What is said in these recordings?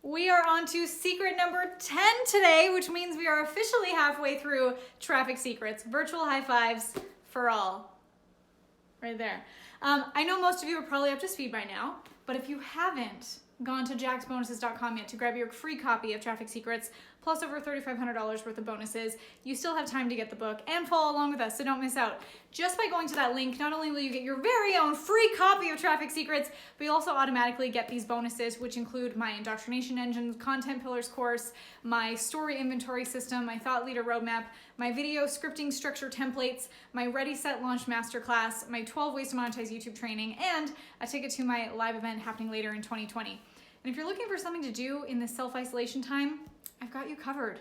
We are on to secret number 10 today, which means we are officially halfway through Traffic Secrets. Virtual high fives for all. Right there. I know most of you are probably up to speed by now, but if you haven't gone to jaxbonuses.com yet to grab your free copy of Traffic Secrets, plus over $3,500 worth of bonuses, you still have time to get the book and follow along with us, so don't miss out. Just by going to that link, not only will you get your very own free copy of Traffic Secrets, but you also automatically get these bonuses, which include my indoctrination engines, content pillars course, my story inventory system, my thought leader roadmap, my video scripting structure templates, my Ready, Set, Launch masterclass, my 12 ways to monetize YouTube training, and a ticket to my live event happening later in 2020. And if you're looking for something to do in this self-isolation time, I've got you covered,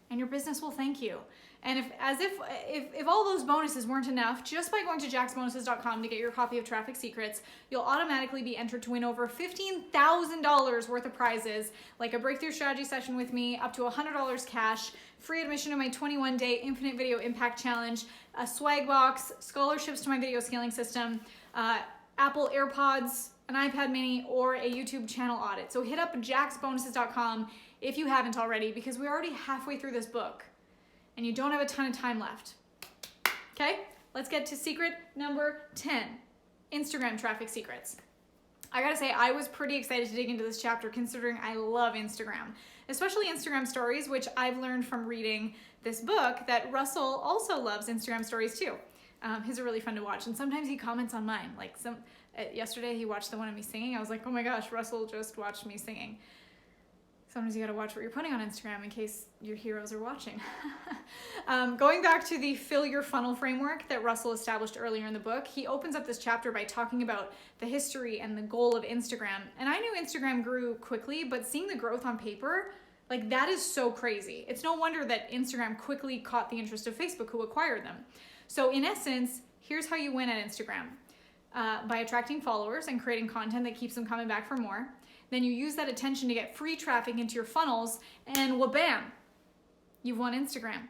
and your business will thank you. And if all those bonuses weren't enough, just by going to jaxbonuses.com to get your copy of Traffic Secrets, you'll automatically be entered to win over $15,000 worth of prizes, like a breakthrough strategy session with me, up to $100 cash, free admission to my 21-day Infinite Video Impact Challenge, a swag box, scholarships to my video scaling system, Apple AirPods, an iPad mini, or a YouTube channel audit. So hit up jaxbonuses.com if you haven't already, because we're already halfway through this book and you don't have a ton of time left. Okay, let's get to secret number 10, Instagram traffic secrets. I gotta say, I was pretty excited to dig into this chapter considering I love Instagram, especially Instagram stories, which I've learned from reading this book that Russell also loves Instagram stories too. His are really fun to watch, and sometimes he comments on mine. Like yesterday he watched the one of me singing. I was like, oh my gosh, Russell just watched me singing. Sometimes you gotta watch what you're putting on Instagram in case your heroes are watching. Going back to the fill your funnel framework that Russell established earlier in the book, he opens up this chapter by talking about the history and the goal of Instagram. And I knew Instagram grew quickly, but seeing the growth on paper, like that is so crazy. It's no wonder that Instagram quickly caught the interest of Facebook, who acquired them. So in essence, here's how you win at Instagram. By attracting followers and creating content that keeps them coming back for more. Then you use that attention to get free traffic into your funnels, and wha-bam, you've won Instagram.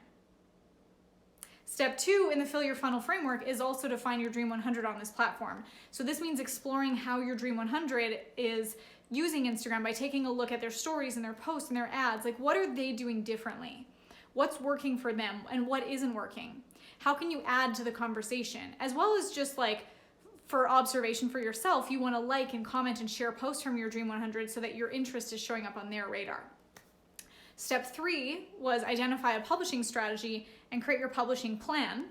Step 2 in the Fill Your Funnel framework is also to find your Dream 100 on this platform. So this means exploring how your Dream 100 is using Instagram by taking a look at their stories and their posts and their ads. Like, what are they doing differently? What's working for them and what isn't working? How can you add to the conversation? As well as just like, for observation for yourself, you want to like and comment and share posts from your Dream 100 so that your interest is showing up on their radar. Step 3 was identify a publishing strategy and create your publishing plan.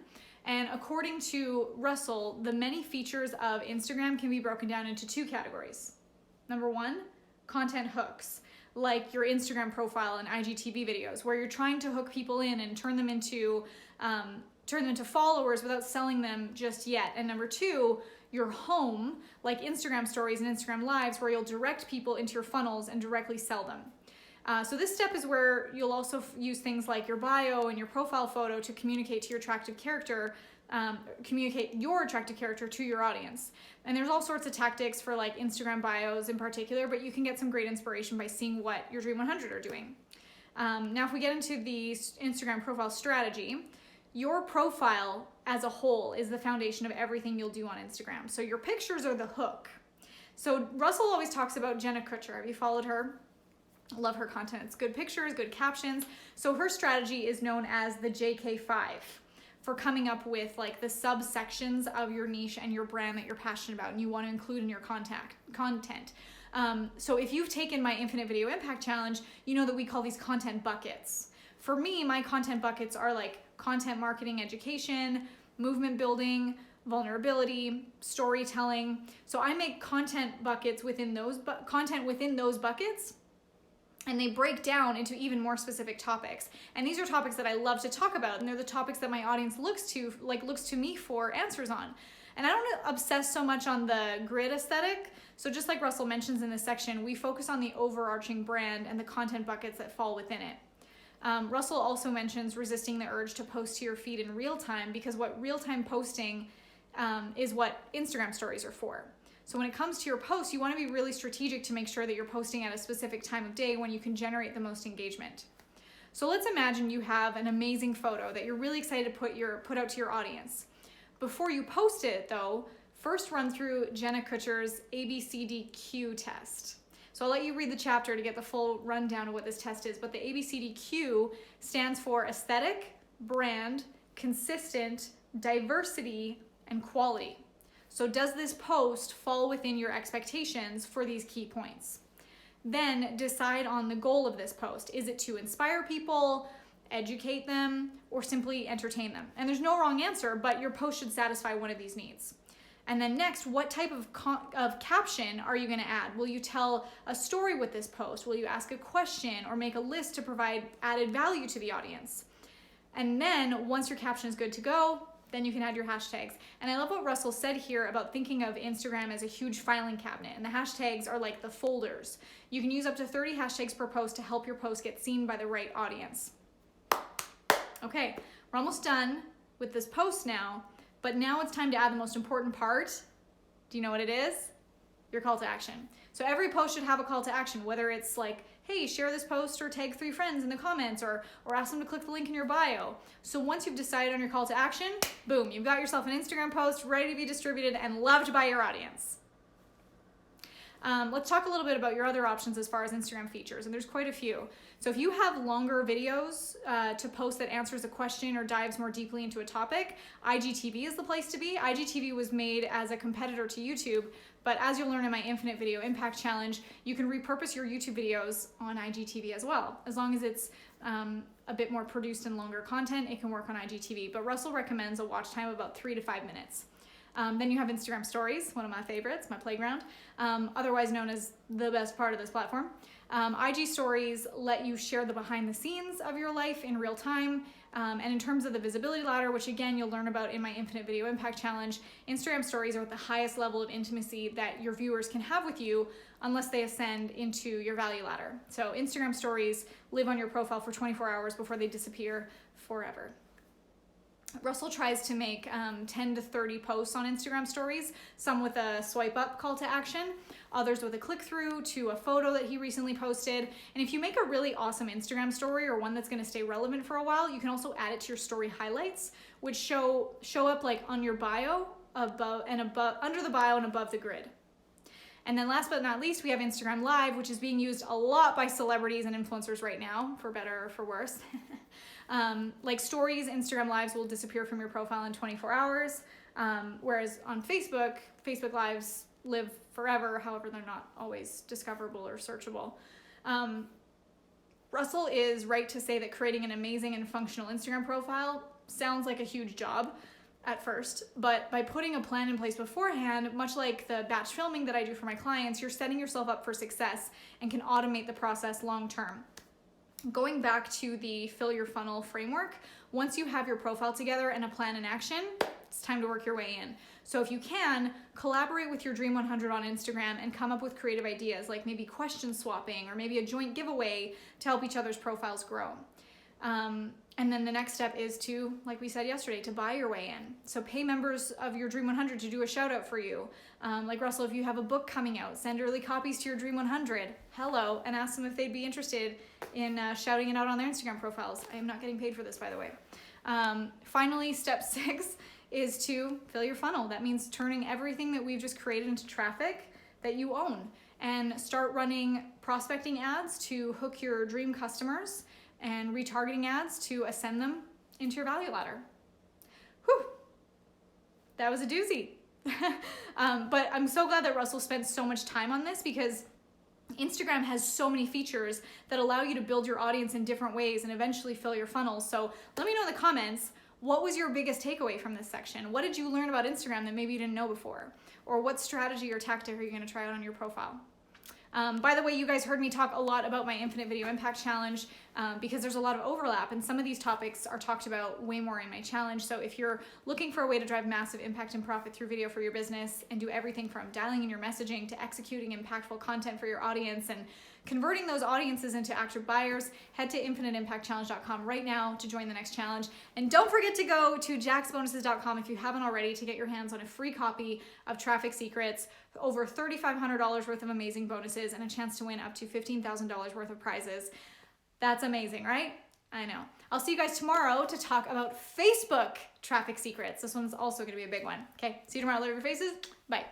And according to Russell, the many features of Instagram can be broken down into 2 categories. Number 1, content hooks, like your Instagram profile and IGTV videos, where you're trying to hook people in and turn them into followers without selling them just yet. And number 2, your home, like Instagram stories and Instagram lives, where you'll direct people into your funnels and directly sell them. So this step is where you'll also use things like your bio and your profile photo to communicate your attractive character to your audience. And there's all sorts of tactics for like Instagram bios in particular, but you can get some great inspiration by seeing what your Dream 100 are doing. Now, if we get into the Instagram profile strategy, your profile as a whole is the foundation of everything you'll do on Instagram. So your pictures are the hook. So Russell always talks about Jenna Kutcher. Have you followed her? I love her content. It's good pictures, good captions. So her strategy is known as the JK5 for coming up with like the subsections of your niche and your brand that you're passionate about and you want to include in your content. So if you've taken my Infinite Video Impact Challenge, you know that we call these content buckets. For me, my content buckets are like content marketing education, movement building, vulnerability, storytelling. So I make content buckets within those buckets, and they break down into even more specific topics. And these are topics that I love to talk about, and they're the topics that my audience looks to me for answers on. And I don't obsess so much on the grid aesthetic. So just like Russell mentions in this section, we focus on the overarching brand and the content buckets that fall within it. Russell also mentions resisting the urge to post to your feed in real time, because what real-time posting is what Instagram stories are for. So when it comes to your posts, you want to be really strategic to make sure that you're posting at a specific time of day when you can generate the most engagement. So let's imagine you have an amazing photo that you're really excited to put out to your audience. Before you post it though, first run through Jenna Kutcher's ABCDQ test. So I'll let you read the chapter to get the full rundown of what this test is, but the ABCDQ stands for aesthetic, brand, consistent, diversity, and quality. So does this post fall within your expectations for these key points? Then decide on the goal of this post. Is it to inspire people, educate them, or simply entertain them? And there's no wrong answer, but your post should satisfy one of these needs. And then next, what type of caption are you going to add? Will you tell a story with this post? Will you ask a question or make a list to provide added value to the audience? And then once your caption is good to go, then you can add your hashtags. And I love what Russell said here about thinking of Instagram as a huge filing cabinet, and the hashtags are like the folders. You can use up to 30 hashtags per post to help your post get seen by the right audience. Okay, we're almost done with this post now, but now it's time to add the most important part. Do you know what it is? Your call to action. So every post should have a call to action, whether it's like, hey, share this post or tag 3 friends in the comments or ask them to click the link in your bio. So once you've decided on your call to action, boom, you've got yourself an Instagram post ready to be distributed and loved by your audience. Let's talk a little bit about your other options as far as Instagram features, and there's quite a few. So if you have longer videos to post that answers a question or dives more deeply into a topic, IGTV is the place to be. IGTV was made as a competitor to YouTube, but as you'll learn in my Infinite Video Impact Challenge, you can repurpose your YouTube videos on IGTV as well. As long as it's a bit more produced and longer content, it can work on IGTV. But Russell recommends a watch time of about 3 to 5 minutes. Then you have Instagram Stories, one of my favorites, my playground, otherwise known as the best part of this platform. IG Stories let you share the behind the scenes of your life in real time. And in terms of the visibility ladder, which again, you'll learn about in my Infinite Video Impact Challenge, Instagram Stories are at the highest level of intimacy that your viewers can have with you unless they ascend into your value ladder. So Instagram Stories live on your profile for 24 hours before they disappear forever. Russell tries to make 10 to 30 posts on Instagram Stories, some with a swipe up call to action, others with a click through to a photo that he recently posted. And if you make a really awesome Instagram story or one that's going to stay relevant for a while, you can also add it to your story highlights, which show up like on your bio, under the bio and above the grid. And then last but not least, we have Instagram Live, which is being used a lot by celebrities and influencers right now, for better or for worse. Like stories, Instagram Lives will disappear from your profile in 24 hours, whereas on Facebook Lives live forever, however they're not always discoverable or searchable. Russell is right to say that creating an amazing and functional Instagram profile sounds like a huge job at first, but by putting a plan in place beforehand, much like the batch filming that I do for my clients, you're setting yourself up for success and can automate the process long term. Going back to the fill your funnel framework, once you have your profile together and a plan in action, it's time to work your way in. So if you can, collaborate with your Dream 100 on Instagram and come up with creative ideas like maybe question swapping or maybe a joint giveaway to help each other's profiles grow. And then the next step is to, like we said yesterday, to buy your way in. So pay members of your Dream 100 to do a shout out for you. Like Russell, if you have a book coming out, send early copies to your Dream 100. Hello, and ask them if they'd be interested in shouting it out on their Instagram profiles. I am not getting paid for this, by the way. Finally, step 6 is to fill your funnel. That means turning everything that we've just created into traffic that you own and start running prospecting ads to hook your dream customers and retargeting ads to ascend them into your value ladder. Whew, that was a doozy. But I'm so glad that Russell spent so much time on this because Instagram has so many features that allow you to build your audience in different ways and eventually fill your funnel. So let me know in the comments, what was your biggest takeaway from this section? What did you learn about Instagram that maybe you didn't know before? Or what strategy or tactic are you gonna try out on your profile? By the way, you guys heard me talk a lot about my Infinite Video Impact Challenge because there's a lot of overlap and some of these topics are talked about way more in my challenge. So if you're looking for a way to drive massive impact and profit through video for your business and do everything from dialing in your messaging to executing impactful content for your audience and converting those audiences into active buyers, head to infiniteimpactchallenge.com right now to join the next challenge. And don't forget to go to jaxbonuses.com if you haven't already to get your hands on a free copy of Traffic Secrets, over $3,500 worth of amazing bonuses, and a chance to win up to $15,000 worth of prizes. That's amazing, right? I know. I'll see you guys tomorrow to talk about Facebook Traffic Secrets. This one's also going to be a big one. Okay, see you tomorrow. Love your faces. Bye.